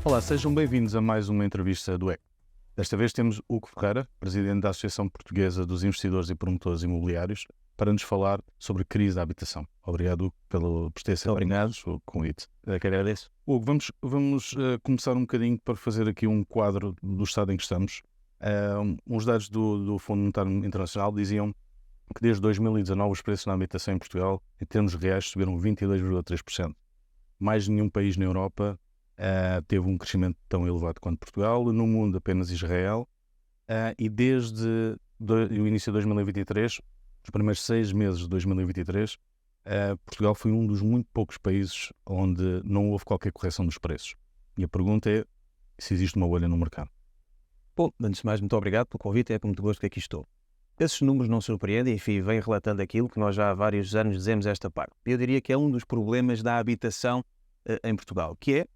Olá, sejam bem-vindos a mais uma entrevista do EC. Desta vez temos Hugo Ferreira, presidente da Associação Portuguesa dos Investidores e Promotores Imobiliários, para nos falar sobre crise da habitação. Obrigado, Hugo, por ter aceito o convite. Que agradeço. Hugo, vamos começar um bocadinho para fazer aqui um quadro do estado em que estamos. Uns dados do Fundo Monetário Internacional diziam que desde 2019 os preços na habitação em Portugal, em termos reais, subiram 22,3%. Mais nenhum país na Europa teve um crescimento tão elevado quanto Portugal. No mundo, apenas Israel. E desde o início de 2023, os primeiros 6 meses de 2023, Portugal foi um dos muito poucos países onde não houve qualquer correção dos preços. E a pergunta é se existe uma bolha no mercado. Bom, antes de mais, muito obrigado pelo convite, é com muito gosto que aqui estou. Esses números não surpreendem, enfim, vem relatando aquilo que nós já há vários anos dizemos esta parte. Eu diria que é um dos problemas da habitação em Portugal, que é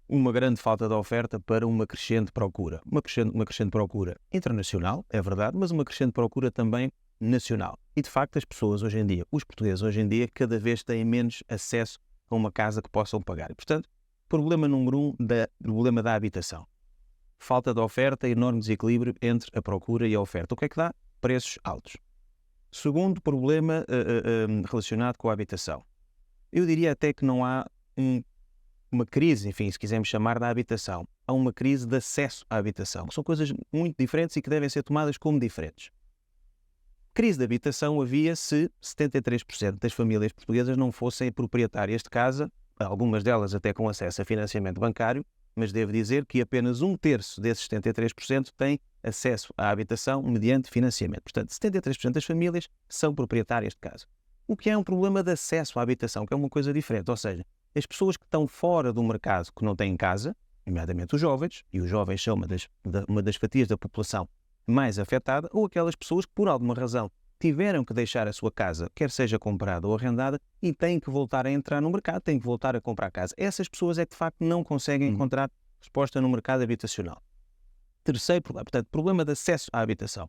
uma grande falta de oferta para uma crescente procura. Uma crescente procura internacional, é verdade, mas uma crescente procura também nacional. E, de facto, as pessoas hoje em dia, os portugueses hoje em dia, cada vez têm menos acesso a uma casa que possam pagar. E, portanto, problema número 1, problema da habitação. Falta de oferta, enorme desequilíbrio entre a procura e a oferta. O que é que dá? Preços altos. Segundo problema relacionado com a habitação. Eu diria até que não há uma crise, enfim, se quisermos chamar, da habitação. Há uma crise de acesso à habitação, que são coisas muito diferentes e que devem ser tomadas como diferentes. Crise de habitação havia se 73% das famílias portuguesas não fossem proprietárias de casa, algumas delas até com acesso a financiamento bancário, mas devo dizer que apenas 1/3 desses 73% têm acesso à habitação mediante financiamento. Portanto, 73% das famílias são proprietárias de casa. O que é um problema de acesso à habitação, que é uma coisa diferente, ou seja, as pessoas que estão fora do mercado, que não têm casa, nomeadamente os jovens, e os jovens são uma das fatias da população mais afetada, ou aquelas pessoas que, por alguma razão, tiveram que deixar a sua casa, quer seja comprada ou arrendada, e têm que voltar a entrar no mercado, têm que voltar a comprar casa. Essas pessoas é que, de facto, não conseguem encontrar resposta no mercado habitacional. Terceiro problema, portanto, problema de acesso à habitação.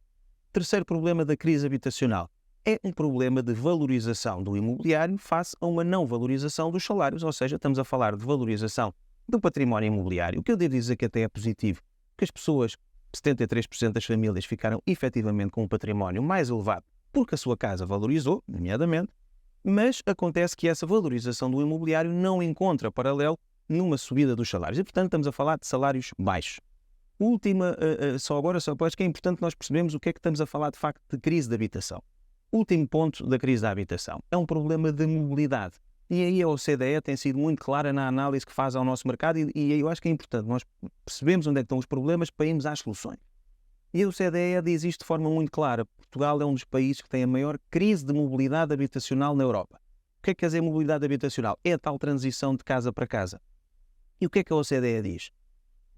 Terceiro problema da crise habitacional. É um problema de valorização do imobiliário face a uma não valorização dos salários, ou seja, estamos a falar de valorização do património imobiliário, o que eu devo dizer que até é positivo, porque as pessoas, 73% das famílias ficaram efetivamente com um património mais elevado porque a sua casa valorizou, nomeadamente, mas acontece que essa valorização do imobiliário não encontra paralelo numa subida dos salários e, portanto, estamos a falar de salários baixos. Última, só depois que é importante nós percebermos o que é que estamos a falar de facto de crise de habitação. Último ponto da crise da habitação. É um problema de mobilidade. E aí a OCDE tem sido muito clara na análise que faz ao nosso mercado e eu acho que é importante nós percebemos onde é que estão os problemas para irmos às soluções. E a OCDE diz isto de forma muito clara. Portugal é um dos países que tem a maior crise de mobilidade habitacional na Europa. O que é que quer dizer mobilidade habitacional? É a tal transição de casa para casa. E o que é que a OCDE diz?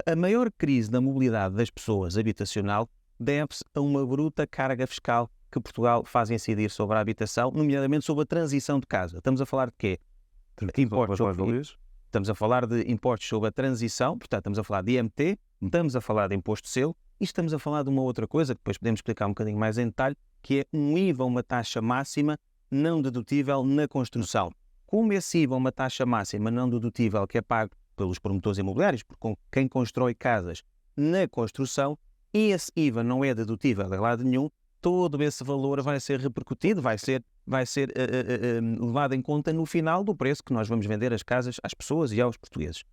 A maior crise da mobilidade das pessoas habitacional deve-se a uma bruta carga fiscal que Portugal faz incidir sobre a habitação, nomeadamente sobre a transição de casa. Estamos a falar de quê? Estamos a falar de impostos sobre a transição, portanto estamos a falar de IMT, estamos a falar de imposto de selo e estamos a falar de uma outra coisa que depois podemos explicar um bocadinho mais em detalhe, que é um IVA, uma taxa máxima não dedutível na construção. Como esse IVA, uma taxa máxima não dedutível que é pago pelos promotores imobiliários, por quem constrói casas na construção, e esse IVA não é dedutível de lado nenhum, todo esse valor vai ser repercutido, vai ser levado em conta no final do preço que nós vamos vender as casas às pessoas e aos portugueses.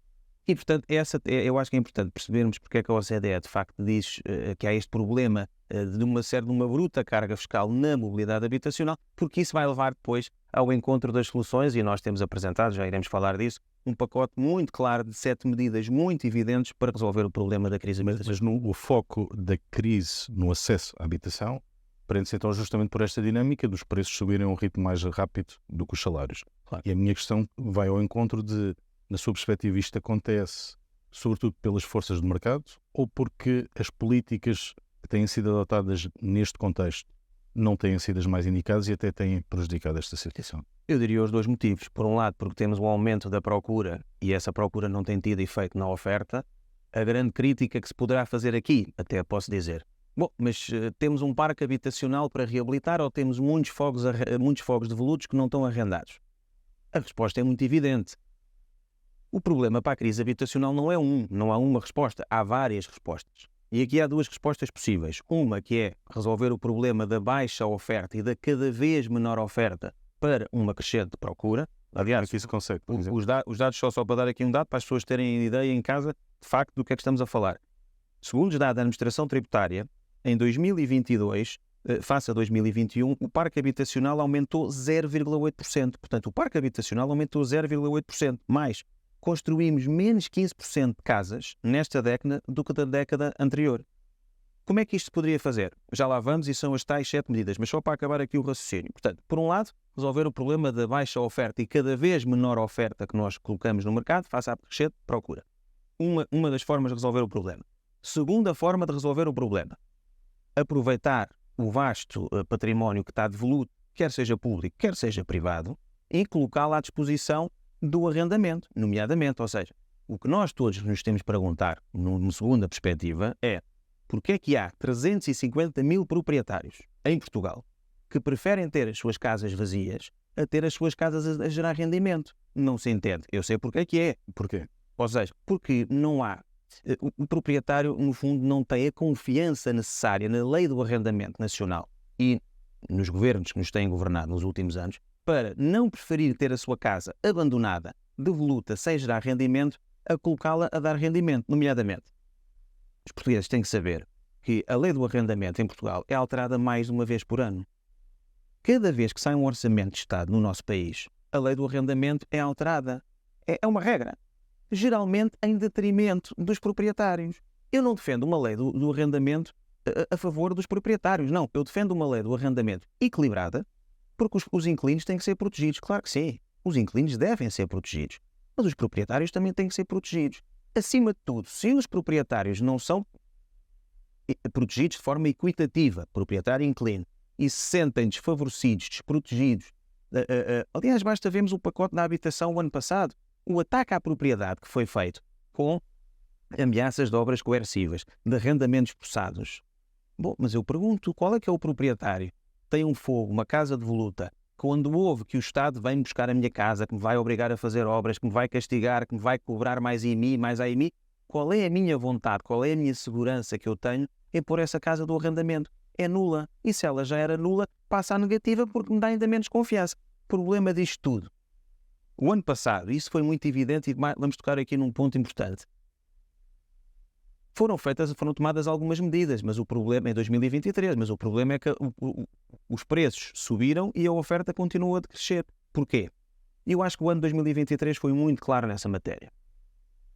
E, portanto, eu acho que é importante percebermos porque é que a OCDE, de facto, diz que há este problema de uma bruta carga fiscal na mobilidade habitacional, porque isso vai levar depois ao encontro das soluções, e nós temos apresentado, já iremos falar disso, um pacote muito claro de 7 medidas muito evidentes para resolver o problema da crise habitacional. Mas o foco da crise no acesso à habitação prende-se então justamente por esta dinâmica dos preços subirem a um ritmo mais rápido do que os salários. Claro. E a minha questão vai ao encontro de, na sua perspectiva, isto acontece sobretudo pelas forças do mercado ou porque as políticas que têm sido adotadas neste contexto não têm sido as mais indicadas e até têm prejudicado esta situação? Eu diria os dois motivos. Por um lado, porque temos um aumento da procura e essa procura não tem tido efeito na oferta. A grande crítica que se poderá fazer aqui, até posso dizer, bom, mas temos um parque habitacional para reabilitar ou temos muitos fogos de veludos que não estão arrendados? A resposta é muito evidente. O problema para a crise habitacional não há uma resposta, há várias respostas. E aqui há duas respostas possíveis. Uma que é resolver o problema da baixa oferta e da cada vez menor oferta para uma crescente procura. Aliás, que isso consegue, por exemplo? os dados, só para dar aqui um dado, para as pessoas terem ideia em casa, de facto, do que é que estamos a falar. Segundo os dados da Administração Tributária, em 2022, face a 2021, o parque habitacional aumentou 0,8%. Portanto, o parque habitacional aumentou 0,8%. Mais, construímos menos 15% de casas nesta década do que da década anterior. Como é que isto se poderia fazer? Já lá vamos e são as tais 7 medidas, mas só para acabar aqui o raciocínio. Portanto, por um lado, resolver o problema da baixa oferta e cada vez menor oferta que nós colocamos no mercado face à crescente procura. Uma das formas de resolver o problema. Segunda forma de resolver o problema. Aproveitar o vasto património que está devoluto, quer seja público, quer seja privado, e colocá-lo à disposição do arrendamento, nomeadamente. Ou seja, o que nós todos nos temos de perguntar, numa segunda perspectiva, é porque é que há 350 mil proprietários em Portugal que preferem ter as suas casas vazias a ter as suas casas a gerar rendimento? Não se entende. Eu sei porque é que é. Porquê? Ou seja, porque não há. O proprietário, no fundo, não tem a confiança necessária na lei do arrendamento nacional e nos governos que nos têm governado nos últimos anos para não preferir ter a sua casa abandonada, devoluta, sem gerar rendimento, a colocá-la a dar rendimento, nomeadamente. Os portugueses têm que saber que a lei do arrendamento em Portugal é alterada mais de uma vez por ano. Cada vez que sai um orçamento de Estado no nosso país, a lei do arrendamento é alterada. É uma regra. Geralmente em detrimento dos proprietários. Eu não defendo uma lei do arrendamento a favor dos proprietários. Não, eu defendo uma lei do arrendamento equilibrada porque os inquilinos têm que ser protegidos. Claro que sim, os inquilinos devem ser protegidos, mas os proprietários também têm que ser protegidos. Acima de tudo, se os proprietários não são protegidos de forma equitativa, proprietário e inquilino, e se sentem desfavorecidos, desprotegidos, aliás, basta vermos o pacote da habitação o ano passado, o ataque à propriedade que foi feito com ameaças de obras coercivas, de arrendamentos forçados. Bom, mas eu pergunto, qual é que é o proprietário? Tem um fogo, uma casa devoluta, quando ouve que o Estado vem buscar a minha casa, que me vai obrigar a fazer obras, que me vai castigar, que me vai cobrar mais IMI, mais AIMI, qual é a minha vontade, qual é a minha segurança que eu tenho em pôr essa casa do arrendamento? É nula. E se ela já era nula, passa a negativa porque me dá ainda menos confiança. Problema disto tudo. O ano passado, isso foi muito evidente e vamos tocar aqui num ponto importante. Foram tomadas algumas medidas, mas o problema é 2023, mas o problema é que os preços subiram e a oferta continua a crescer. Porquê? Eu acho que o ano 2023 foi muito claro nessa matéria.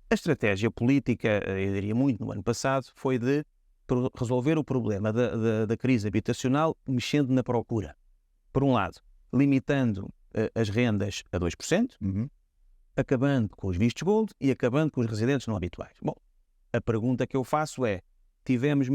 A estratégia política, eu diria muito no ano passado, foi de resolver o problema da crise habitacional mexendo na procura. Por um lado, limitando as rendas a 2%, acabando com os vistos gold e acabando com os residentes não habituais. Bom, a pergunta que eu faço é, tivemos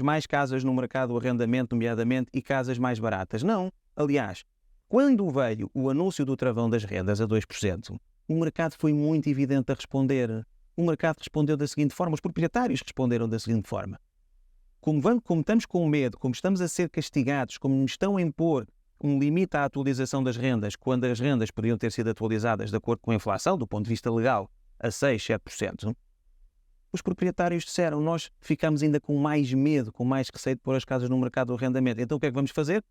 mais casas no mercado do arrendamento, nomeadamente, e casas mais baratas? Não. Aliás, quando veio o anúncio do travão das rendas a 2%, o mercado foi muito evidente a responder. O mercado respondeu da seguinte forma, os proprietários responderam da seguinte forma. Como estamos com medo, como estamos a ser castigados, como nos estão a impor um limite à atualização das rendas, quando as rendas podiam ter sido atualizadas de acordo com a inflação, do ponto de vista legal, a 6, 7%, os proprietários disseram, nós ficamos ainda com mais medo, com mais receio de pôr as casas no mercado do arrendamento. Então o que é que vamos fazer?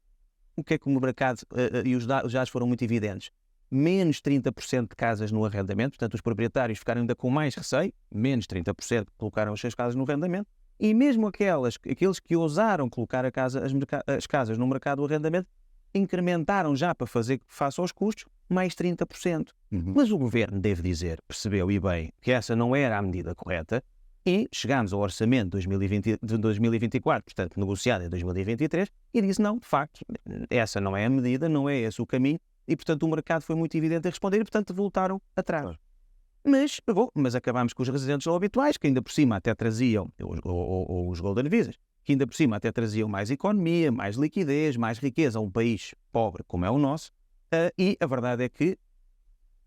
O que é que o mercado, e os dados foram muito evidentes, menos 30% de casas no arrendamento, portanto os proprietários ficaram ainda com mais receio, menos 30% colocaram as suas casas no arrendamento, e mesmo aqueles que ousaram colocar as casas no mercado do arrendamento, incrementaram já para fazer face aos custos, mais 30%. Mas o governo, devo dizer, percebeu e bem que essa não era a medida correta e chegámos ao orçamento de 2024, portanto negociado em 2023, e disse não, de facto, essa não é a medida, não é esse o caminho, e portanto o mercado foi muito evidente a responder e portanto voltaram atrás. Mas acabámos com os residentes não habituais, que ainda por cima até traziam, ou os Golden Visas, que ainda por cima até traziam mais economia, mais liquidez, mais riqueza a um país pobre como é o nosso, e a verdade é que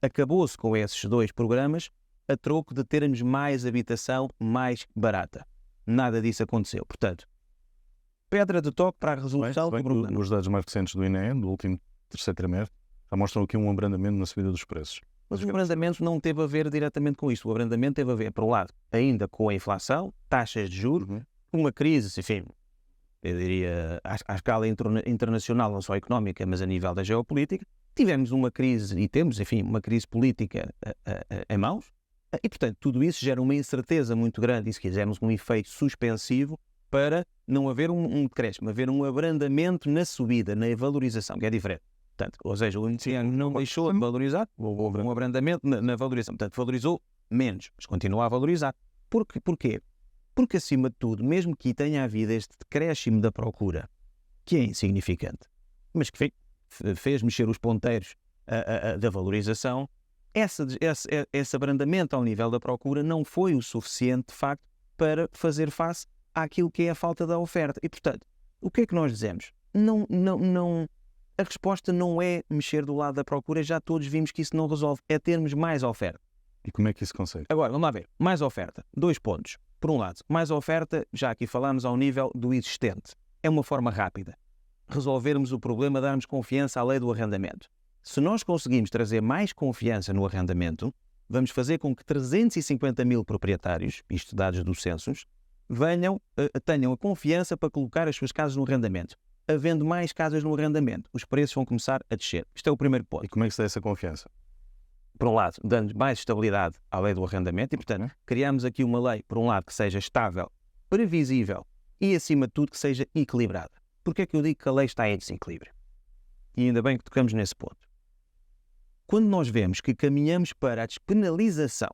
acabou-se com esses dois programas a troco de termos mais habitação mais barata. Nada disso aconteceu. Portanto, pedra de toque para a resolução do problema. Os dados mais recentes do INE, do último terceiro trimestre, já mostram aqui um abrandamento na subida dos preços. Mas o abrandamento não teve a ver diretamente com isto. O abrandamento teve a ver, por um lado, ainda com a inflação, taxas de juros, uma crise, enfim, eu diria, à escala internacional, não só económica, mas a nível da geopolítica. Tivemos uma crise, e temos, enfim, uma crise política em mãos, e, portanto, tudo isso gera uma incerteza muito grande, e se quisermos um efeito suspensivo, para não haver um decréscimo, haver um abrandamento na subida, na valorização, que é diferente. Portanto, ou seja, o índice não deixou de valorizar, houve um abrandamento na valorização. Portanto, valorizou menos, mas continua a valorizar. Porquê? Porque, acima de tudo, mesmo que tenha havido este decréscimo da procura, que é insignificante, mas que fez mexer os ponteiros da valorização, esse abrandamento ao nível da procura não foi o suficiente, de facto, para fazer face àquilo que é a falta da oferta. E, portanto, o que é que nós dizemos? A resposta não é mexer do lado da procura, já todos vimos que isso não resolve, é termos mais oferta. E como é que isso consegue? Agora, vamos lá ver, mais oferta, 2 pontos. Por um lado, mais oferta, já aqui falamos ao nível do existente. É uma forma rápida. Resolvermos o problema, darmos confiança à lei do arrendamento. Se nós conseguimos trazer mais confiança no arrendamento, vamos fazer com que 350 mil proprietários, isto dados do census, tenham a confiança para colocar as suas casas no arrendamento. Havendo mais casas no arrendamento, os preços vão começar a descer. Isto é o primeiro ponto. E como é que se dá essa confiança? Por um lado, dando mais estabilidade à lei do arrendamento e, portanto, criamos aqui uma lei, por um lado, que seja estável, previsível e, acima de tudo, que seja equilibrada. Porquê é que eu digo que a lei está em desequilíbrio? E ainda bem que tocamos nesse ponto. Quando nós vemos que caminhamos para a despenalização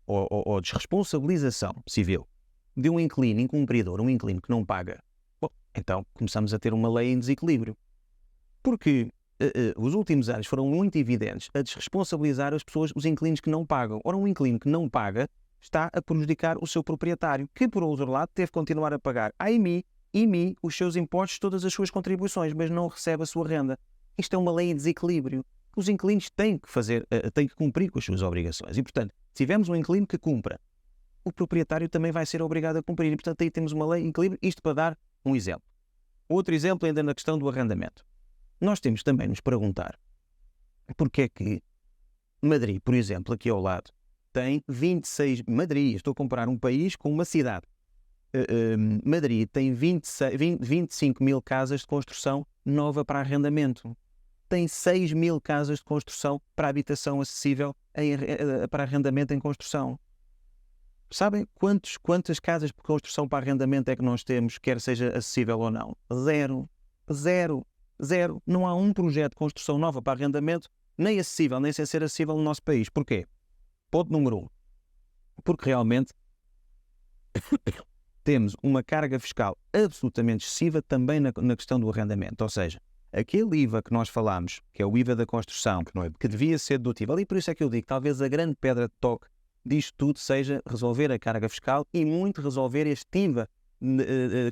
ou desresponsabilização civil de um inquilino incumpridor, um inquilino que não paga, bom, então começamos a ter uma lei em desequilíbrio. Porque os últimos anos foram muito evidentes a desresponsabilizar as pessoas, os inquilinos que não pagam. Ora, um inquilino que não paga está a prejudicar o seu proprietário, que, por outro lado, teve que continuar a pagar a IMI os seus impostos, todas as suas contribuições, mas não recebe a sua renda. Isto é uma lei em desequilíbrio. Os inquilinos têm que cumprir com as suas obrigações. E, portanto, se tivermos um inquilino que cumpra, o proprietário também vai ser obrigado a cumprir. E, portanto, aí temos uma lei em equilíbrio. Isto para dar um exemplo. Outro exemplo ainda na questão do arrendamento. Nós temos também de nos perguntar porque é que Madrid, por exemplo, aqui ao lado, tem 26... Madrid, estou a comparar um país com uma cidade. Madrid tem 25 mil casas de construção nova para arrendamento. Tem 6 mil casas de construção para habitação acessível para arrendamento em construção. Sabem quantas casas de construção para arrendamento é que nós temos, quer seja acessível ou não? Zero. Não há um projeto de construção nova para arrendamento, nem acessível, nem sem ser acessível no nosso país. Porquê? Ponto número 1. Porque realmente temos uma carga fiscal absolutamente excessiva também na questão do arrendamento. Ou seja, aquele IVA que nós falámos, que é o IVA da construção, que devia ser dedutível, e por isso é que eu digo que talvez a grande pedra de toque disto tudo seja resolver a carga fiscal e muito resolver este IVA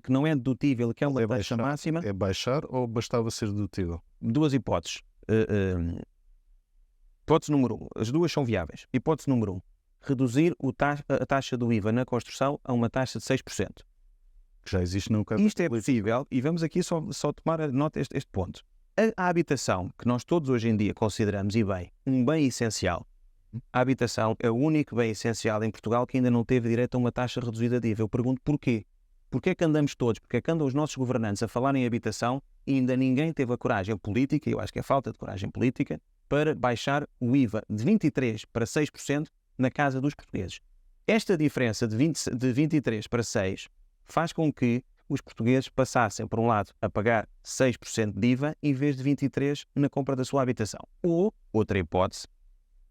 que não é dedutível, que é uma taxa máxima. É baixar ou bastava ser dedutível? Duas hipóteses. Hipótese número 1. As duas são viáveis. Hipótese número 1. Reduzir a taxa do IVA na construção a uma taxa de 6%. Que já existe no caso. Isto é possível, e vamos aqui só tomar a nota este ponto. A habitação, que nós todos hoje em dia consideramos, e bem, um bem essencial, a habitação é o único bem essencial em Portugal que ainda não teve direito a uma taxa reduzida de IVA. Eu pergunto porquê? Porquê é que andamos todos, porque é que andam os nossos governantes a falar em habitação e ainda ninguém teve a coragem política, eu acho que é falta de coragem política, para baixar o IVA de 23% para 6% na casa dos portugueses. Esta diferença de 23% para 6% faz com que os portugueses passassem, por um lado, a pagar 6% de IVA em vez de 23% na compra da sua habitação. Ou, outra hipótese,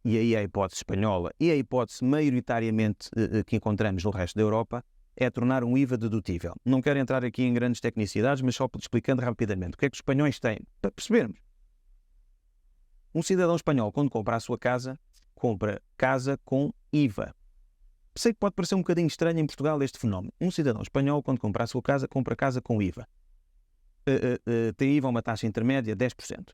e aí a hipótese espanhola e a hipótese maioritariamente que encontramos no resto da Europa, é tornar um IVA dedutível. Não quero entrar aqui em grandes tecnicidades, mas só explicando rapidamente. O que é que os espanhóis têm? Para percebermos. Um cidadão espanhol, quando compra a sua casa, compra casa com IVA. Sei que pode parecer um bocadinho estranho em Portugal este fenómeno. Um cidadão espanhol, quando compra a sua casa, compra casa com IVA. Tem IVA uma taxa intermédia de 10%.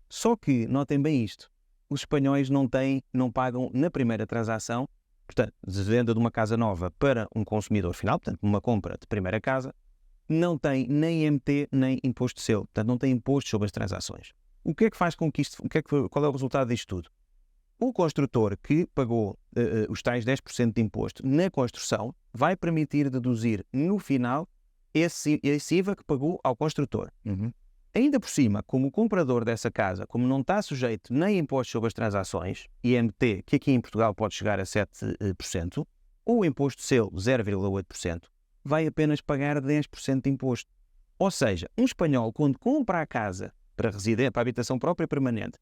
Só que, notem bem isto, os espanhóis não pagam na primeira transação, portanto, de venda de uma casa nova para um consumidor final, portanto, uma compra de primeira casa, não tem nem IMT nem imposto de selo, portanto, não tem imposto sobre as transações. O que é que faz com que isto, qual é o resultado disto tudo? O construtor que pagou os tais 10% de imposto na construção vai permitir deduzir no final esse IVA que pagou ao construtor. Ainda por cima, como o comprador dessa casa, como não está sujeito nem a imposto sobre as transações, IMT, que aqui em Portugal pode chegar a 7%, ou o imposto de selo 0,8%, vai apenas pagar 10% de imposto. Ou seja, um espanhol, quando compra a casa para habitação própria permanente,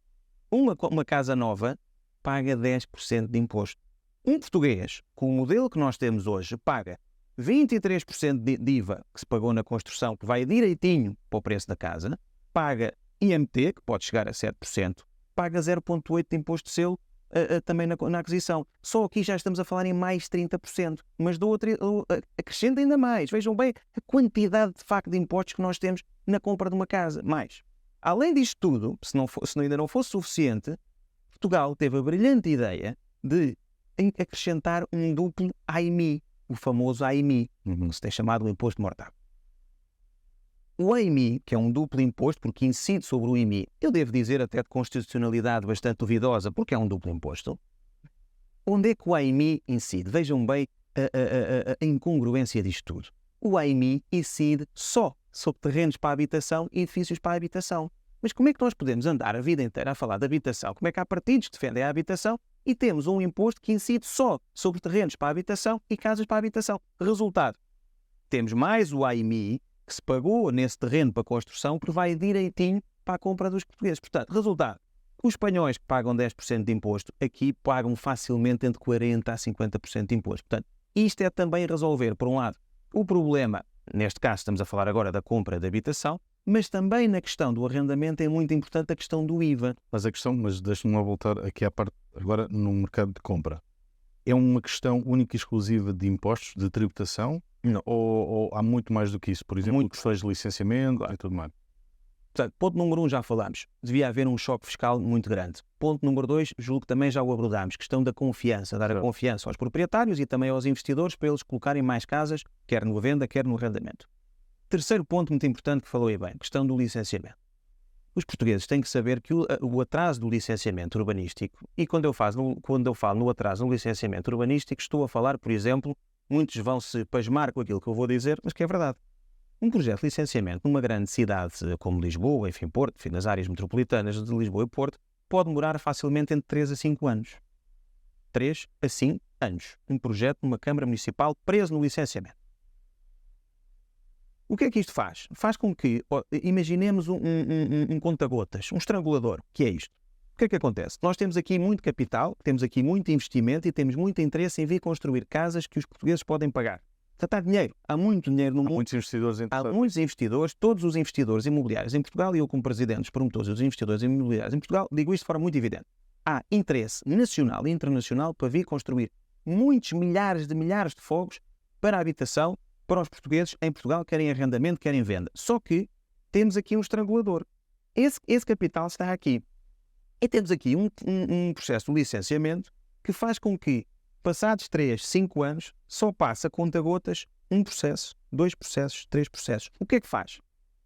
uma casa nova, paga 10% de imposto. Um português, com o modelo que nós temos hoje, paga 23% de IVA que se pagou na construção, que vai direitinho para o preço da casa, paga IMT, que pode chegar a 7%, paga 0,8% de imposto de selo também na aquisição. Só aqui já estamos a falar em mais 30%, mas acrescenta ainda mais. Vejam bem a quantidade de facto de impostos que nós temos na compra de uma casa. Mais. Além disto tudo, se ainda não fosse suficiente, Portugal teve a brilhante ideia de acrescentar um duplo AIMI, o famoso AIMI, que se tem chamado o imposto mortável. O AIMI, que é um duplo imposto, porque incide sobre o IMI, eu devo dizer até de constitucionalidade bastante duvidosa, porque é um duplo imposto. Onde é que o AIMI incide? Vejam bem a incongruência disto tudo. O AIMI incide só sobre terrenos para habitação e edifícios para habitação. Mas como é que nós podemos andar a vida inteira a falar de habitação? Como é que há partidos que defendem a habitação e temos um imposto que incide só sobre terrenos para habitação e casas para habitação? Resultado, temos mais o AIMI, que se pagou nesse terreno para construção, que vai direitinho para a compra dos portugueses. Portanto, resultado, os espanhóis que pagam 10% de imposto, aqui pagam facilmente entre 40% a 50% de imposto. Portanto, isto é também resolver, por um lado, o problema, neste caso estamos a falar agora da compra de habitação, mas também na questão do arrendamento é muito importante a questão do IVA. Mas deixa-me lá voltar aqui à parte, agora no mercado de compra. É uma questão única e exclusiva de impostos, de tributação? Não. Ou há muito mais do que isso? Por exemplo, questões de licenciamento e tudo mais? Portanto, ponto número 1 já falámos. Devia haver um choque fiscal muito grande. Ponto número 2, julgo que também já o abordámos. Questão da confiança, dar a confiança aos proprietários e também aos investidores para eles colocarem mais casas, quer na venda, quer no arrendamento. Terceiro ponto muito importante que falou aí bem, questão do licenciamento. Os portugueses têm que saber que o atraso do licenciamento urbanístico, e quando eu falo no atraso no licenciamento urbanístico, estou a falar, por exemplo, muitos vão se pasmar com aquilo que eu vou dizer, mas que é verdade. Um projeto de licenciamento numa grande cidade como Lisboa, enfim, Porto, enfim, nas áreas metropolitanas de Lisboa e Porto, pode demorar facilmente entre 3 a 5 anos. 3 a 5 anos. Um projeto numa Câmara Municipal preso no licenciamento. O que é que isto faz? Faz com que, imaginemos um conta-gotas, um estrangulador, que é isto. O que é que acontece? Nós temos aqui muito capital, temos aqui muito investimento e temos muito interesse em vir construir casas que os portugueses podem pagar. Portanto, há dinheiro. Há muito dinheiro no mundo. Muitos investidores Há muitos investidores, todos os investidores imobiliários em Portugal, e eu como presidente dos promotores dos investidores imobiliários em Portugal, digo isto de forma muito evidente. Há interesse nacional e internacional para vir construir muitos milhares de fogos para a habitação, para os portugueses em Portugal, querem arrendamento, querem venda. Só que temos aqui um estrangulador. Esse capital está aqui. E temos aqui um processo de licenciamento que faz com que, passados 3, 5 anos, só passa conta-gotas um processo, 2 processos, 3 processos. O que é que faz?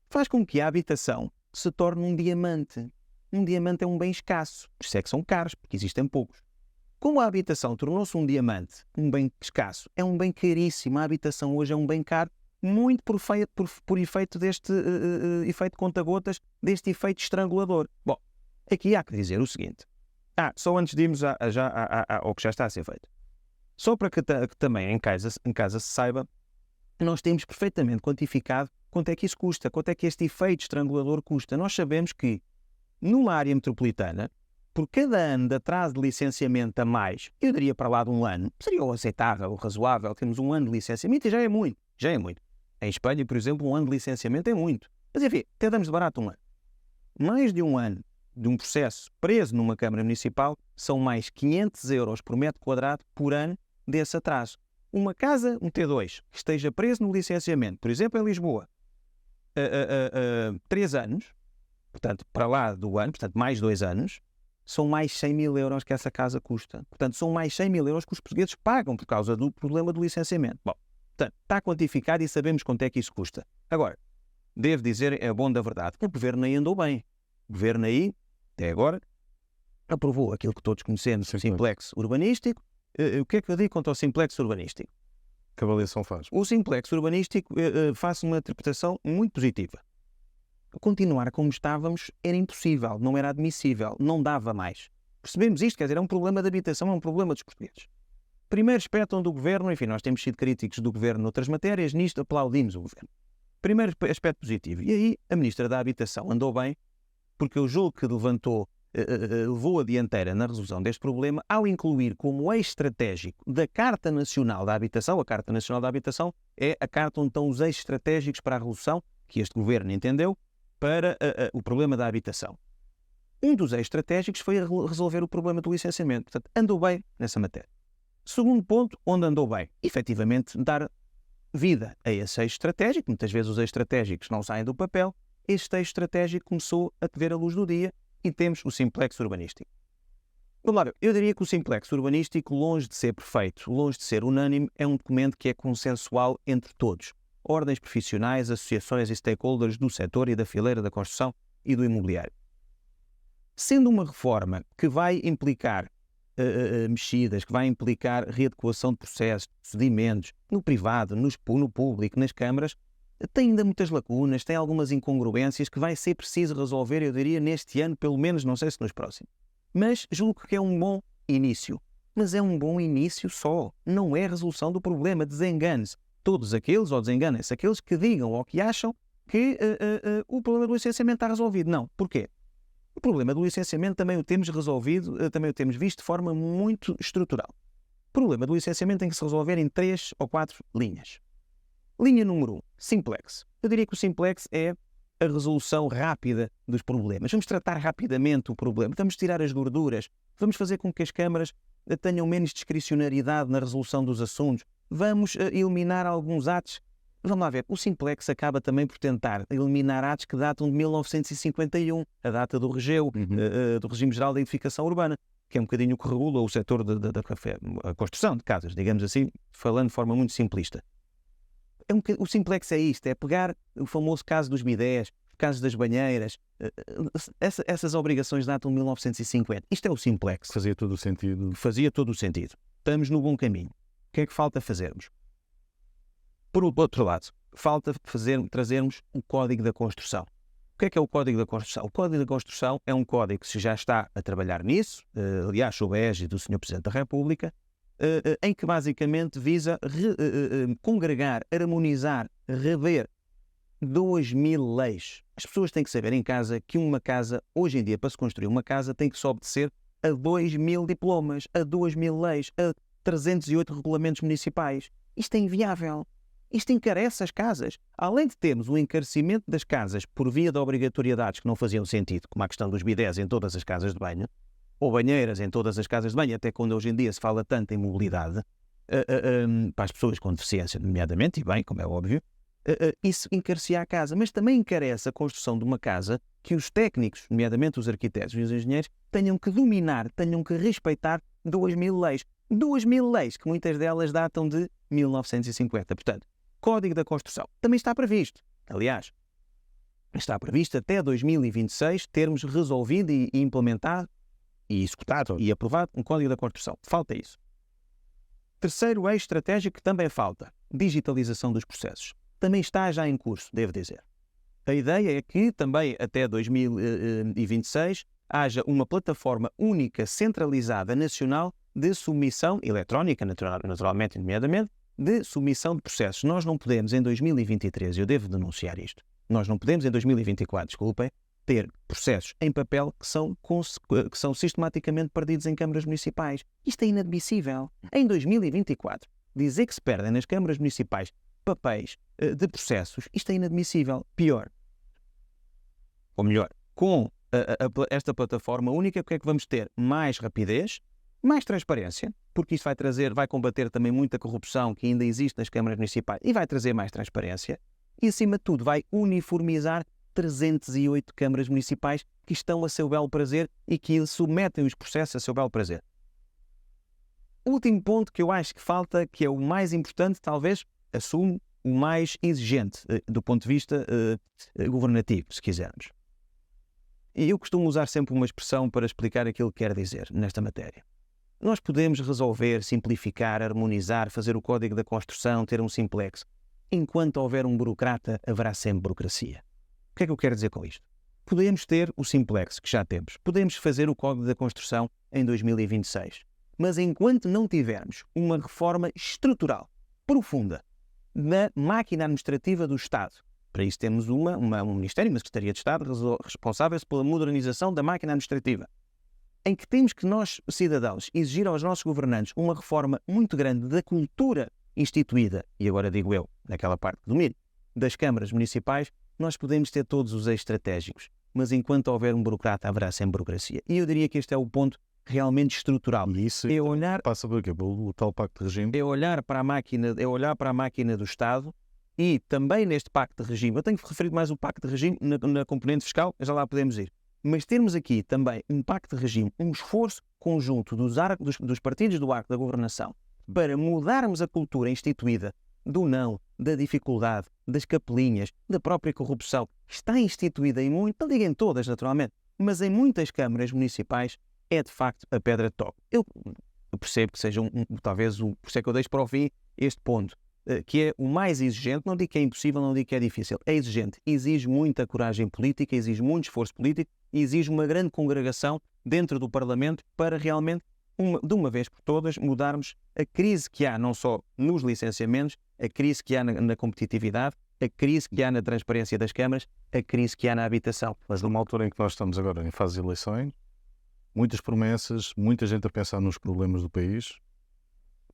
Faz com que a habitação se torne um diamante. Um diamante é um bem escasso. Por isso é que são caros, porque existem poucos. Como a habitação tornou-se um diamante, um bem escasso, é um bem caríssimo. A habitação hoje é um bem caro, muito por efeito deste efeito conta-gotas, deste efeito estrangulador. Bom, aqui há que dizer o seguinte. Só antes de irmos ao que já está a ser feito. Só para que também em casa se saiba, nós temos perfeitamente quantificado quanto é que isso custa, quanto é que este efeito estrangulador custa. Nós sabemos que, numa área metropolitana, por cada ano de atraso de licenciamento a mais, eu daria para lá de um ano, seria o aceitável, o razoável, temos um ano de licenciamento e já é muito. Em Espanha, por exemplo, um ano de licenciamento é muito. Mas enfim, até damos de barato um ano. Mais de um ano de um processo preso numa Câmara Municipal são mais 500 euros por metro quadrado por ano desse atraso. Uma casa, um T2, que esteja preso no licenciamento, por exemplo, em Lisboa, 3 anos, portanto, para lá do ano, portanto, mais 2 anos, são mais 100 mil euros que essa casa custa. Portanto, são mais 100 mil euros que os portugueses pagam por causa do problema do licenciamento. Bom, portanto, está quantificado e sabemos quanto é que isso custa. Agora, devo dizer, é bom da verdade, que o governo aí andou bem. O governo aí, até agora, aprovou aquilo que todos conhecemos, o simplex urbanístico. O que é que eu digo quanto ao simplex urbanístico? Que avaliação faz? O simplex urbanístico faz uma interpretação muito positiva. Continuar como estávamos era impossível, não era admissível, não dava mais. Percebemos isto, quer dizer, é um problema de habitação, é um problema dos portugueses. Primeiro aspecto onde o Governo, enfim, nós temos sido críticos do Governo noutras matérias, nisto aplaudimos o Governo. Primeiro aspecto positivo. E aí a Ministra da Habitação andou bem, porque eu julgo que levou a dianteira na resolução deste problema ao incluir como eixo estratégico da Carta Nacional da Habitação. A Carta Nacional da Habitação é a carta onde estão os eixos estratégicos para a resolução, que este Governo entendeu, para o problema da habitação. Um dos eixos estratégicos foi resolver o problema do licenciamento. Portanto, andou bem nessa matéria. Segundo ponto, onde andou bem, efetivamente, dar vida a esse eixo estratégico. Muitas vezes os eixos estratégicos não saem do papel. Este eixo estratégico começou a ver a luz do dia e temos o simplex urbanístico. Claro, eu diria que o simplex urbanístico, longe de ser perfeito, longe de ser unânime, é um documento que é consensual entre todos. Ordens profissionais, associações e stakeholders do setor e da fileira da construção e do imobiliário. Sendo uma reforma que vai implicar mexidas, que vai implicar readequação de processos, procedimentos, no privado, no público, nas câmaras, tem ainda muitas lacunas, tem algumas incongruências que vai ser preciso resolver, eu diria, neste ano, pelo menos, não sei se nos próximos. Mas julgo que é um bom início. Mas é um bom início só, não é a resolução do problema, desengane-se. Todos aqueles, ou desenganem-se aqueles que digam ou que acham que o problema do licenciamento está resolvido. Não. Porquê? O problema do licenciamento também o temos resolvido, também o temos visto de forma muito estrutural. O problema do licenciamento tem que se resolver em 3 ou 4 linhas. Linha número 1, simplex. Eu diria que o simplex é a resolução rápida dos problemas. Vamos tratar rapidamente o problema, vamos tirar as gorduras, vamos fazer com que as câmaras tenham menos discricionariedade na resolução dos assuntos, vamos eliminar alguns atos. Vamos lá ver, o simplex acaba também por tentar eliminar atos que datam de 1951, a data do RGEU, do Regime Geral da Edificação Urbana, que é um bocadinho o que regula o setor da construção de casas, digamos assim, falando de forma muito simplista. O simplex é isto, é pegar o famoso caso dos bidés, casos das banheiras, essas obrigações datam de 1950. Isto é o simplex. Fazia todo o sentido. Fazia todo o sentido. Estamos no bom caminho. O que é que falta fazermos? Por outro lado, falta trazermos o Código da Construção. O que é o Código da Construção? O Código da Construção é um código que se já está a trabalhar nisso, aliás, sob a égide do Sr. Presidente da República, em que basicamente visa congregar, harmonizar, rever 2000 leis. As pessoas têm que saber em casa que uma casa, hoje em dia, para se construir uma casa, tem que se obedecer a 2000 diplomas, a 2000 leis, a 308 regulamentos municipais. Isto é inviável. Isto encarece as casas. Além de termos o encarecimento das casas por via de obrigatoriedades que não faziam sentido, como a questão dos bidés em todas as casas de banho, ou banheiras em todas as casas de banho, até quando hoje em dia se fala tanto em mobilidade, para as pessoas com deficiência, nomeadamente, e bem, como é óbvio, isso encarecia a casa, mas também encarece a construção de uma casa que os técnicos, nomeadamente os arquitetos e os engenheiros, tenham que dominar, tenham que respeitar 2000 leis. 2000 leis, que muitas delas datam de 1950. Portanto, Código da Construção também está previsto. Aliás, está previsto até 2026 termos resolvido e implementado e executado e aprovado um Código da Construção. Falta isso. Terceiro eixo estratégico que também falta, digitalização dos processos. Também está já em curso, devo dizer. A ideia é que também até 2026 haja uma plataforma única, centralizada, nacional, de submissão eletrónica, naturalmente, nomeadamente, de submissão de processos. Nós não podemos, em 2023, eu devo denunciar isto, nós não podemos, em 2024, desculpem, ter processos em papel que são sistematicamente perdidos em câmaras municipais. Isto é inadmissível. Em 2024, dizer que se perdem nas câmaras municipais papéis de processos, isto é inadmissível. Pior, ou melhor, com esta plataforma única, o que é que vamos ter? Mais rapidez, mais transparência, porque isto vai combater também muita corrupção que ainda existe nas câmaras municipais e vai trazer mais transparência e, acima de tudo, vai uniformizar 308 câmaras municipais que estão a seu belo prazer e que submetem os processos a seu belo prazer. Último ponto que eu acho que falta, que é o mais importante, talvez, assumo, o mais exigente do ponto de vista governativo, se quisermos. E eu costumo usar sempre uma expressão para explicar aquilo que quero dizer nesta matéria. Nós podemos resolver, simplificar, harmonizar, fazer o código da construção, ter um simplex. Enquanto houver um burocrata, haverá sempre burocracia. O que é que eu quero dizer com isto? Podemos ter o simplex, que já temos. Podemos fazer o código da construção em 2026. Mas enquanto não tivermos uma reforma estrutural, profunda, da máquina administrativa do Estado, para isso temos um Ministério, uma Secretaria de Estado responsáveis pela modernização da máquina administrativa, em que temos que nós, cidadãos, exigir aos nossos governantes uma reforma muito grande da cultura instituída, e agora digo eu, naquela parte do domínio, das câmaras municipais, nós podemos ter todos os eixos estratégicos, mas enquanto houver um burocrata, haverá sempre burocracia. E eu diria que este é o ponto realmente estrutural. E isso é olhar, passa por quê? Pelo tal pacto de regime? É olhar para a máquina do Estado e também neste pacto de regime, eu tenho referido mais o pacto de regime na componente fiscal, já lá podemos ir. Mas termos aqui também um pacto de regime, um esforço conjunto dos partidos do arco da governação para mudarmos a cultura instituída do não, da dificuldade, das capelinhas, da própria corrupção, está instituída em muito, não digo em todas naturalmente, mas em muitas câmaras municipais é de facto a pedra de toque. Eu percebo que seja por isso é que eu deixo para o fim este ponto, que é o mais exigente, não digo que é impossível, não digo que é difícil, é exigente, exige muita coragem política, exige muito esforço político, exige uma grande congregação dentro do Parlamento para realmente, de uma vez por todas, mudarmos a crise que há não só nos licenciamentos, a crise que há na competitividade, a crise que há na transparência das câmaras, a crise que há na habitação. Mas numa altura em que nós estamos agora em fase de eleições, muitas promessas, muita gente a pensar nos problemas do país.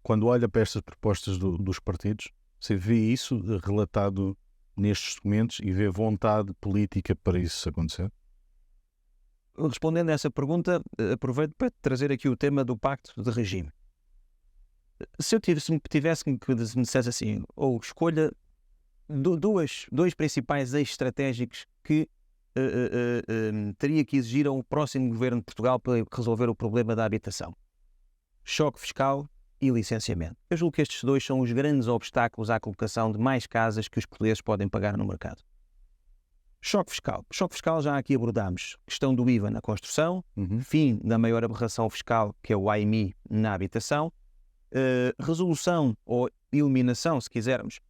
Quando olha para estas propostas dos partidos, você vê isso relatado nestes documentos e vê vontade política para isso acontecer? Respondendo a essa pergunta, aproveito para trazer aqui o tema do pacto de regime. Se me dissesse assim, ou escolha dois principais eixos estratégicos que teria que exigir a um próximo governo de Portugal para resolver o problema da habitação: choque fiscal e licenciamento. Eu julgo que estes dois são os grandes obstáculos à colocação de mais casas que os portugueses podem pagar no mercado. Choque fiscal. Choque fiscal já aqui abordámos. Questão do IVA na construção, fim da maior aberração fiscal, que é o AIMI na habitação, resolução ou eliminação, se quisermos,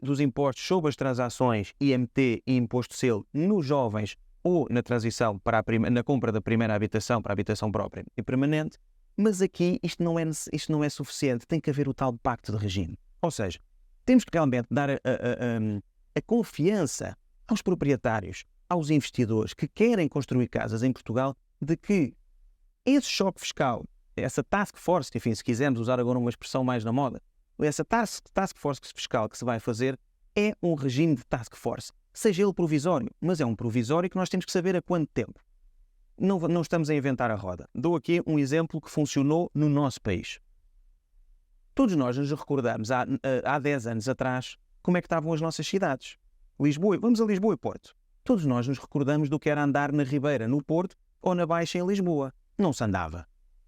dos impostos sobre as transações IMT e imposto de selo nos jovens ou na transição na compra da primeira habitação para a habitação própria e permanente. Mas aqui isto não é suficiente, tem que haver o tal pacto de regime. Ou seja, temos que realmente dar a confiança aos proprietários, aos investidores que querem construir casas em Portugal, de que esse choque fiscal, essa task force, enfim, se quisermos usar agora uma expressão mais na moda, essa task force fiscal que se vai fazer é um regime de task force, seja ele provisório, mas é um provisório que nós temos que saber a quanto tempo. Não estamos a inventar a roda. Dou aqui um exemplo que funcionou no nosso país. Todos nós nos recordamos há 10 anos atrás como é que estavam as nossas cidades. Vamos a Lisboa e Porto. Todos nós nos recordamos do que era andar na Ribeira, no Porto, ou na Baixa em Lisboa. Não se andava.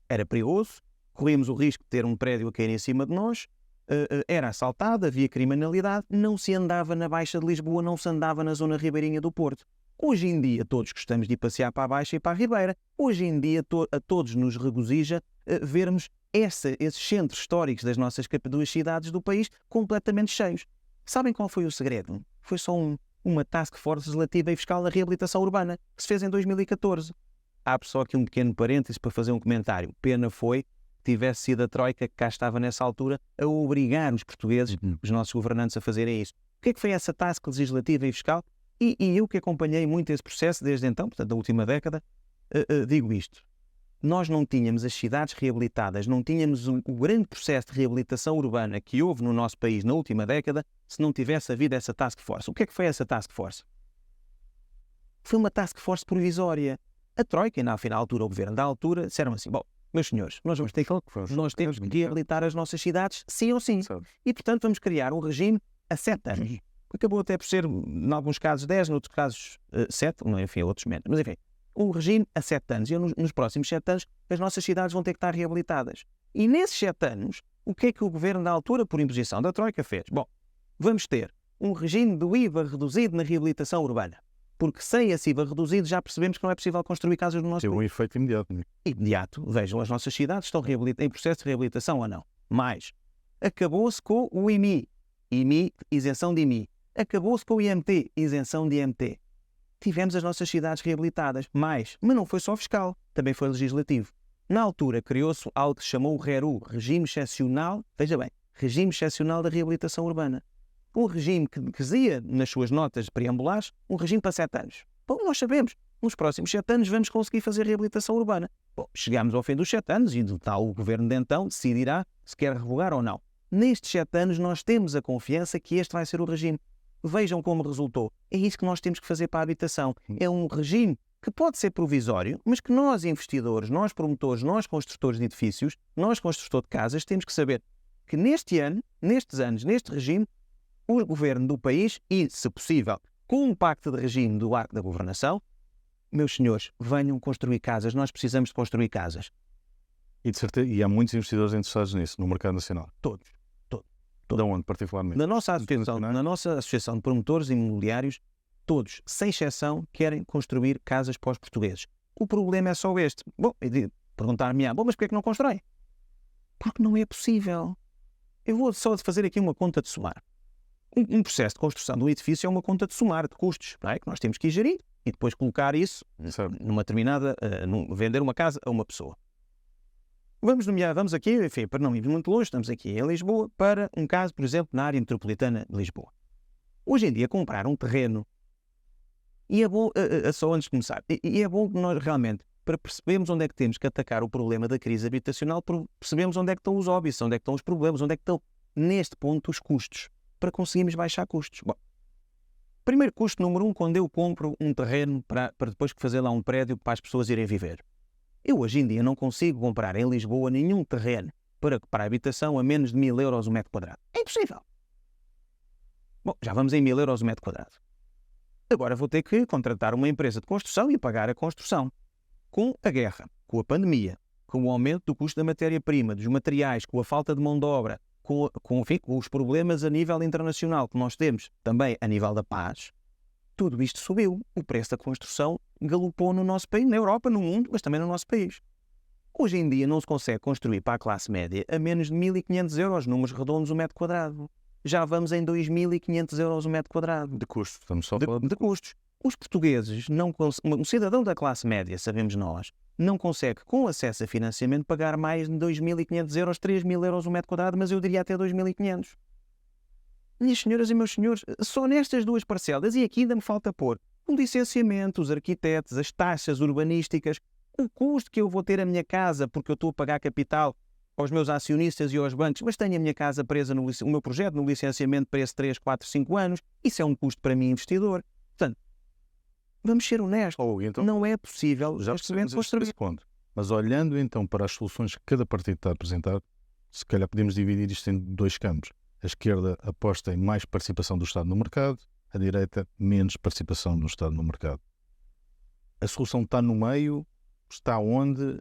Era perigoso, corríamos o risco de ter um prédio a cair em cima de nós, era assaltado, havia criminalidade, não se andava na Baixa de Lisboa, não se andava na zona ribeirinha do Porto. Hoje em dia todos gostamos de ir passear para a Baixa e para a Ribeira. Hoje em dia a todos nos regozija vermos esses centros históricos das nossas duas cidades do país completamente cheios. Sabem qual foi o segredo? Foi só uma task force legislativa e fiscal na reabilitação urbana, que se fez em 2014. Abre só aqui um pequeno parêntese para fazer um comentário. Pena foi que tivesse sido a Troika que cá estava nessa altura a obrigar os portugueses, os nossos governantes, a fazerem isso. O que é que foi essa task legislativa e fiscal? E eu que acompanhei muito esse processo desde então, portanto da última década, digo isto. Nós não tínhamos as cidades reabilitadas, não tínhamos o grande processo de reabilitação urbana que houve no nosso país na última década se não tivesse havido essa task force. O que é que foi essa task force? Foi uma task force provisória. A Troika, e na altura o governo da altura, disseram assim: bom, meus senhores, nós temos que reabilitar as nossas cidades sim ou sim. E portanto vamos criar um regime a 7 anos. Acabou até por ser, em alguns casos 10, em outros casos 7, enfim, outros menos. Mas enfim, um regime a 7 anos. E nos próximos 7 anos as nossas cidades vão ter que estar reabilitadas. E nesses 7 anos, o que é que o governo da altura, por imposição da Troika, fez? Bom, vamos ter um regime do IVA reduzido na reabilitação urbana. Porque sem esse IVA reduzido já percebemos que não é possível construir casas no nosso Teve país. um efeito imediato. Imediato, vejam, as nossas cidades estão em processo de reabilitação ou não. Mais, acabou-se com o IMI, isenção de IMI. Acabou-se com o IMT, isenção de IMT. Tivemos as nossas cidades reabilitadas. Mais, mas não foi só fiscal, também foi legislativo. Na altura criou-se algo que se chamou o RERU, Regime Excepcional, veja bem, Regime Excepcional da Reabilitação Urbana. Um regime que dizia nas suas notas preambulares, um regime para 7 anos. Bom, nós sabemos, nos próximos 7 anos vamos conseguir fazer reabilitação urbana. Bom, chegamos ao fim dos 7 anos e o tal governo de então decidirá se quer revogar ou não. Nestes 7 anos nós temos a confiança que este vai ser o regime. Vejam como resultou. É isso que nós temos que fazer para a habitação. É um regime que pode ser provisório, mas que nós investidores, nós promotores, nós construtores de edifícios, nós construtores de casas, temos que saber que neste ano, nestes anos, neste regime, o governo do país e, se possível, com um pacto de regime do arco da governação, meus senhores, venham construir casas. Nós precisamos de construir casas. E, de certeza, e há muitos investidores interessados nisso, no mercado nacional. Todos. De onde, particularmente? Na nossa associação de promotores imobiliários, todos, sem exceção, querem construir casas para os portugueses. O problema é só este. Bom, perguntar-me, mas porquê é que não constroem? Porque não é possível. Eu vou só fazer aqui uma conta de somar. Um processo de construção de um edifício é uma conta de somar de custos, não é? Que nós temos que ir gerir e depois colocar isso numa determinada, vender uma casa a uma pessoa. Vamos aqui, enfim, para não irmos muito longe, estamos aqui em Lisboa, para um caso, por exemplo, na área metropolitana de Lisboa. Hoje em dia, comprar um terreno, e é bom, só antes de começar, e é bom que nós realmente, para percebermos onde é que temos que atacar o problema da crise habitacional, percebemos onde é que estão os óbices, onde é que estão os problemas, onde é que estão, neste ponto, os custos, para conseguirmos baixar custos. Bom, primeiro custo número 1, quando eu compro um terreno para depois fazer lá um prédio para as pessoas irem viver. Eu hoje em dia não consigo comprar em Lisboa nenhum terreno para a habitação a menos de 1000 euros o metro quadrado. É impossível. Bom, já vamos em 1000 euros o metro quadrado. Agora vou ter que contratar uma empresa de construção e pagar a construção. Com a guerra, com a pandemia, com o aumento do custo da matéria-prima, dos materiais, com a falta de mão de obra, com os problemas a nível internacional que nós temos também a nível da paz, tudo isto subiu. O preço da construção galopou no nosso país, na Europa, no mundo, mas também no nosso país. Hoje em dia não se consegue construir para a classe média a menos de 1500 euros, números redondos, o metro quadrado. Já vamos em 2500 euros o metro quadrado. De custos, estamos só a falar de custos. Os portugueses, um cidadão da classe média, sabemos nós, não consegue, com acesso a financiamento, pagar mais de 2500 euros, 3000 euros o metro quadrado, mas eu diria até 2500. Minhas senhoras e meus senhores, só nestas duas parcelas, e aqui ainda me falta pôr o licenciamento, os arquitetos, as taxas urbanísticas, o custo que eu vou ter a minha casa, porque eu estou a pagar capital aos meus acionistas e aos bancos, mas tenho a minha casa presa o meu projeto no licenciamento para esses 3, 4, 5 anos, isso é um custo para mim, investidor. Portanto, vamos ser honestos, então, não é possível já percebemos esse ponto. Mas olhando então para as soluções que cada partido está a apresentar, se calhar podemos dividir isto em 2 campos. A esquerda aposta em mais participação do Estado no mercado, a direita menos participação do Estado no mercado. A solução está no meio, está onde?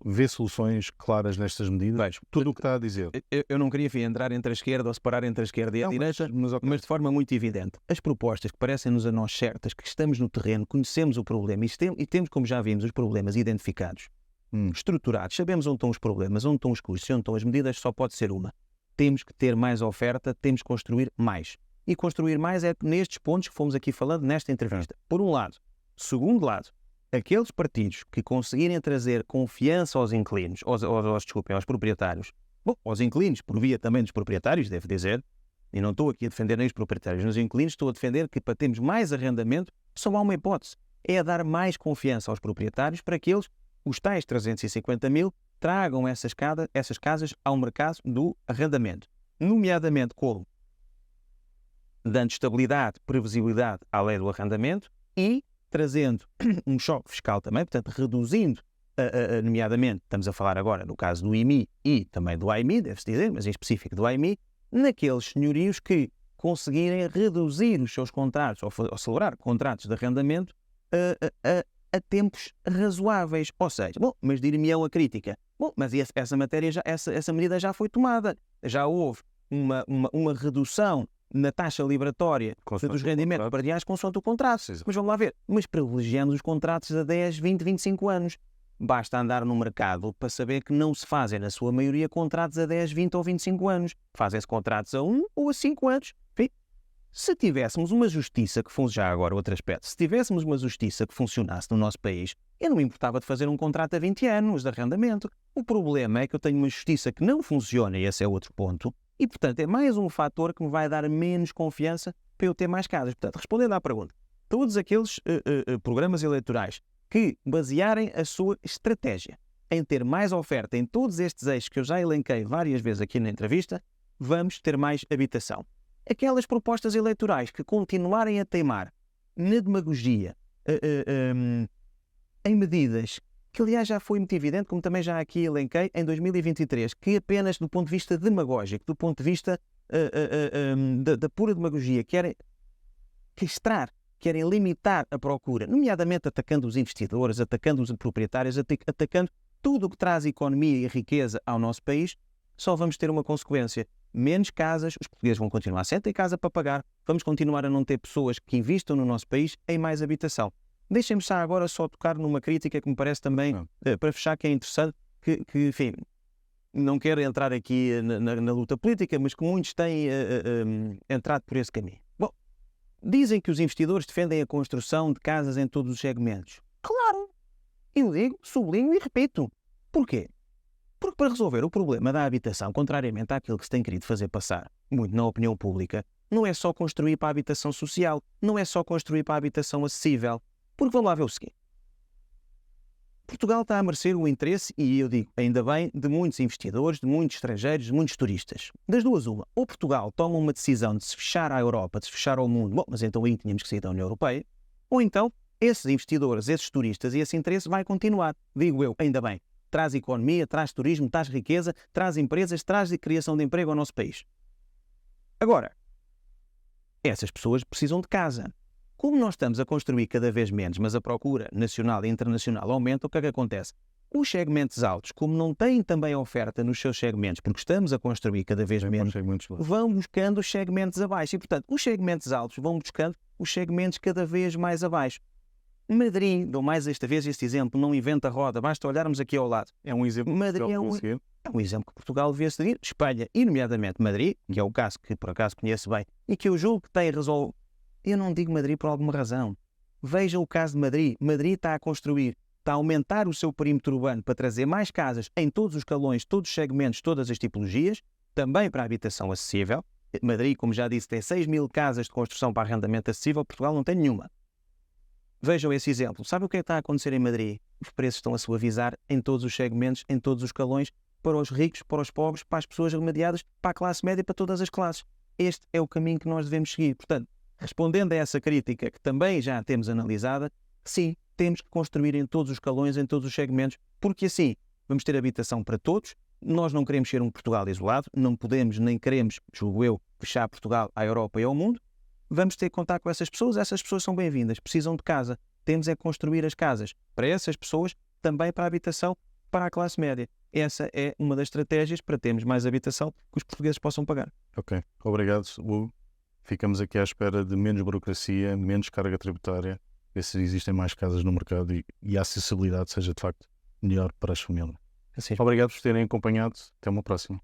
Vê soluções claras nestas medidas? Vejo. Tudo o que está a dizer. Eu não queria entrar entre a esquerda ou separar entre a esquerda e a direita, mas de forma muito evidente. As propostas que parecem-nos a nós certas, que estamos no terreno, conhecemos o problema e temos, como já vimos, os problemas identificados, estruturados, sabemos onde estão os problemas, onde estão os custos, onde estão as medidas, só pode ser uma. Temos que ter mais oferta, temos que construir mais. E construir mais é nestes pontos que fomos aqui falando nesta entrevista. Por um lado. Segundo lado, aqueles partidos que conseguirem trazer confiança aos inquilinos, aos proprietários, aos inquilinos, por via também dos proprietários, devo dizer, e não estou aqui a defender nem os proprietários nem os inquilinos, estou a defender que para termos mais arrendamento, só há uma hipótese, é a dar mais confiança aos proprietários para que eles, os tais 350 mil, tragam essas casas ao mercado do arrendamento, nomeadamente como dando estabilidade, previsibilidade à lei do arrendamento e trazendo um choque fiscal também, portanto, reduzindo, nomeadamente, estamos a falar agora no caso do IMI e também do AIMI, deve-se dizer, mas em específico do AIMI, naqueles senhorios que conseguirem reduzir os seus contratos ou celebrar contratos de arrendamento a tempos razoáveis. Ou seja, mas dir-me-ão a crítica. Mas essa medida já foi tomada. Já houve uma redução na taxa liberatória Consoante dos o rendimentos contrato. partilhados consoante o contrato. Sim, sim. Mas vamos lá ver, mas privilegiamos os contratos a 10, 20, 25 anos. Basta andar no mercado para saber que não se fazem, na sua maioria, contratos a 10, 20 ou 25 anos. Fazem-se contratos a 1 ou a 5 anos. Enfim, se tivéssemos uma justiça que funcionasse, já agora outro aspecto, se tivéssemos uma justiça que funcionasse no nosso país, eu não me importava de fazer um contrato a 20 anos de arrendamento. O problema é que eu tenho uma justiça que não funciona, e esse é outro ponto, e portanto é mais um fator que me vai dar menos confiança para eu ter mais casas. Portanto, respondendo à pergunta, todos aqueles programas eleitorais que basearem a sua estratégia em ter mais oferta em todos estes eixos que eu já elenquei várias vezes aqui na entrevista, vamos ter mais habitação. Aquelas propostas eleitorais que continuarem a teimar na demagogia, em medidas que, aliás, já foi muito evidente, como também já aqui elenquei, em 2023, que apenas do ponto de vista demagógico, do ponto de vista da pura demagogia, querem castrar, querem limitar a procura, nomeadamente atacando os investidores, atacando os proprietários, atacando tudo o que traz economia e riqueza ao nosso país, só vamos ter uma consequência. Menos casas, os portugueses vão continuar sem ter casa para pagar, vamos continuar a não ter pessoas que investam no nosso país em mais habitação. Deixem-me agora só tocar numa crítica que me parece também, para fechar, que é interessante, que enfim, não quero entrar aqui na luta política, mas que muitos têm entrado por esse caminho. Bom, dizem que os investidores defendem a construção de casas em todos os segmentos. Claro! Eu digo, sublinho e repito. Porquê? Porque para resolver o problema da habitação, contrariamente àquilo que se tem querido fazer passar, muito na opinião pública, não é só construir para a habitação social, não é só construir para a habitação acessível. Porque vamos lá ver o seguinte. Portugal está a merecer o interesse, e eu digo, ainda bem, de muitos investidores, de muitos estrangeiros, de muitos turistas. Das duas, uma. Ou Portugal toma uma decisão de se fechar à Europa, de se fechar ao mundo, bom, mas então aí tínhamos que sair da União Europeia, ou então esses investidores, esses turistas e esse interesse vai continuar. Digo eu, ainda bem. Traz economia, traz turismo, traz riqueza, traz empresas, traz criação de emprego ao nosso país. Agora, essas pessoas precisam de casa. Como nós estamos a construir cada vez menos, mas a procura nacional e internacional aumenta, o que é que acontece? Os segmentos altos, como não têm também oferta nos seus segmentos, porque estamos a construir cada vez menos, vão buscando os segmentos abaixo. E, portanto, os segmentos altos vão buscando os segmentos cada vez mais abaixo. Madrid, dou mais esta vez este exemplo, não inventa roda, basta olharmos aqui ao lado. É um exemplo. Madrid é um exemplo que Portugal devia seguir. Espanha, e nomeadamente Madrid, que é o caso que por acaso conheço bem, e que eu julgo que tem resolvido. Eu não digo Madrid por alguma razão. Veja o caso de Madrid. Madrid está a construir, está a aumentar o seu perímetro urbano para trazer mais casas em todos os escalões, todos os segmentos, todas as tipologias, também para a habitação acessível. Madrid, como já disse, tem 6.000 casas de construção para arrendamento acessível, Portugal não tem nenhuma. Vejam esse exemplo. Sabe o que é que está a acontecer em Madrid? Os preços estão a suavizar em todos os segmentos, em todos os escalões, para os ricos, para os pobres, para as pessoas remediadas, para a classe média, para todas as classes. Este é o caminho que nós devemos seguir. Portanto, respondendo a essa crítica que também já temos analisada, sim, temos que construir em todos os escalões, em todos os segmentos, porque assim vamos ter habitação para todos. Nós não queremos ser um Portugal isolado, não podemos nem queremos, julgo eu, fechar Portugal à Europa e ao mundo. Vamos ter que contar com essas pessoas são bem-vindas, precisam de casa. Temos é construir as casas para essas pessoas, também para a habitação, para a classe média. Essa é uma das estratégias para termos mais habitação que os portugueses possam pagar. Ok, obrigado, Hugo. Ficamos aqui à espera de menos burocracia, menos carga tributária, ver se existem mais casas no mercado e a acessibilidade seja de facto melhor para as famílias. Assim. Obrigado por terem acompanhado. Até uma próxima.